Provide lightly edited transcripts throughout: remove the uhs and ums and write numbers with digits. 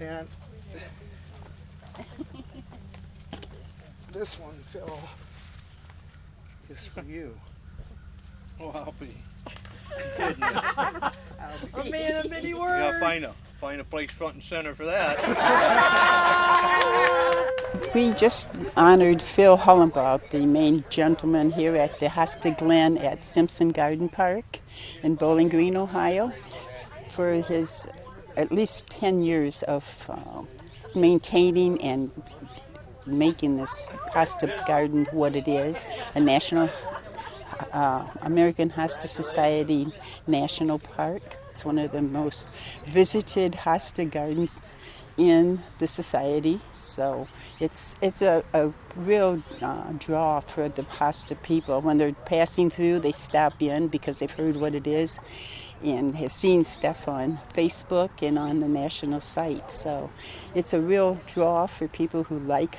And this one, Phil, is for you. Well, I'll be. A man of many words. Yeah, find a place front and center for that. We just honored Phil Hollenbaugh, the main gentleman here at the Hosta Glen at Simpson Garden Park in Bowling Green, Ohio, for his at least 10 years of maintaining and making this Hosta Garden what it is, a national American Hosta Society national park. It's one of the most visited Hosta gardens in the society, so it's a real draw for the Hosta people. When they're passing through, they stop in because they've heard what it is and have seen stuff on Facebook and on the national site. So it's a real draw for people who like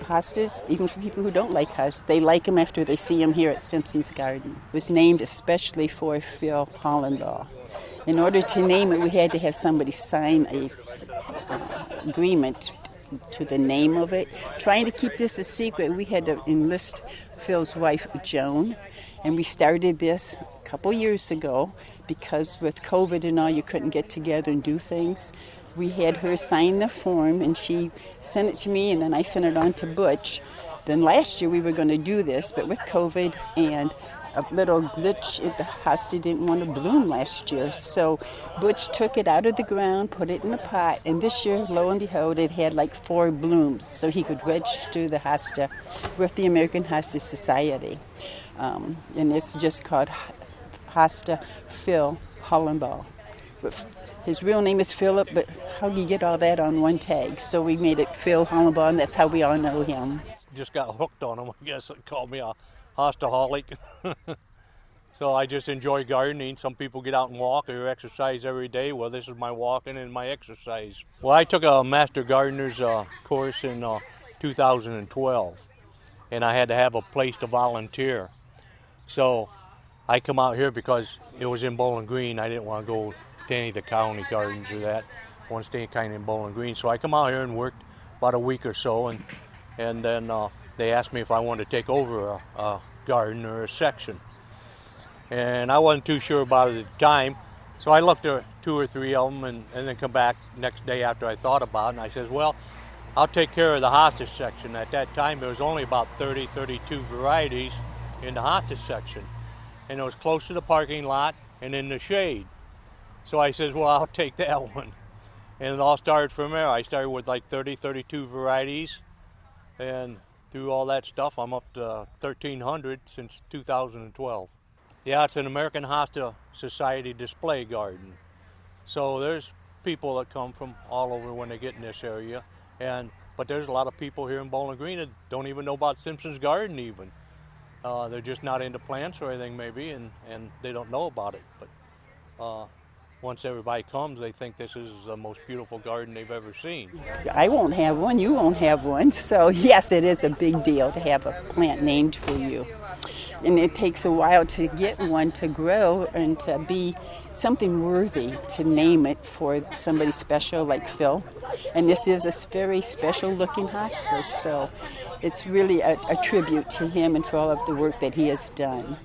hostas, even for people who don't like hostas. They like them after they see them here at Simpson's Garden. It was named especially for Phil Hollenbaugh. In order to name it, we had to have somebody sign a agreement to the name of it. Trying to keep this a secret, we had to enlist Phil's wife, Joan, and we started this a couple years ago because with COVID and all, you couldn't get together and do things. We had her sign the form, and she sent it to me, and then I sent it on to Butch. Then last year we were going to do this, but with COVID and a little glitch, the hosta didn't want to bloom last year. So Butch took it out of the ground, put it in a pot, and this year, lo and behold, it had like 4 blooms. So he could register the hosta with the American Hosta Society. And it's just called Hosta Phil Hollenbaugh. His real name is Philip, but how do you get all that on one tag? So we made it Phil Hollenbaugh, and that's how we all know him. Just got hooked on him, I guess. It called me a Hosta-holic. So I just enjoy gardening. Some people get out and walk or exercise every day. Well, this is my walking and my exercise. Well, I took a Master Gardener's course in 2012, and I had to have a place to volunteer. So I come out here because it was in Bowling Green. I didn't want to go to any of the county gardens or that. I want to stay kind of in Bowling Green. So I come out here and worked about a week or so, and then they asked me if I wanted to take over a garden or a section. And I wasn't too sure about it at the time, so I looked at 2 or 3 of them and then come back next day after I thought about it, and I says, well, I'll take care of the hosta section. At that time, there was only about 30, 32 varieties in the hosta section, and it was close to the parking lot and in the shade. So I says, well, I'll take that one. And it all started from there. I started with like 30, 32 varieties, and through all that stuff, I'm up to 1,300 since 2012. Yeah, it's an American Hosta Society display garden. So there's people that come from all over when they get in this area. But there's a lot of people here in Bowling Green that don't even know about Simpson's Garden even. They're just not into plants or anything maybe, and they don't know about it. But once everybody comes, they think this is the most beautiful garden they've ever seen. I won't have one, you won't have one. So yes, it is a big deal to have a plant named for you. And it takes a while to get one to grow and to be something worthy to name it for somebody special like Phil. And this is a very special looking hosta, so it's really a tribute to him and for all of the work that he has done.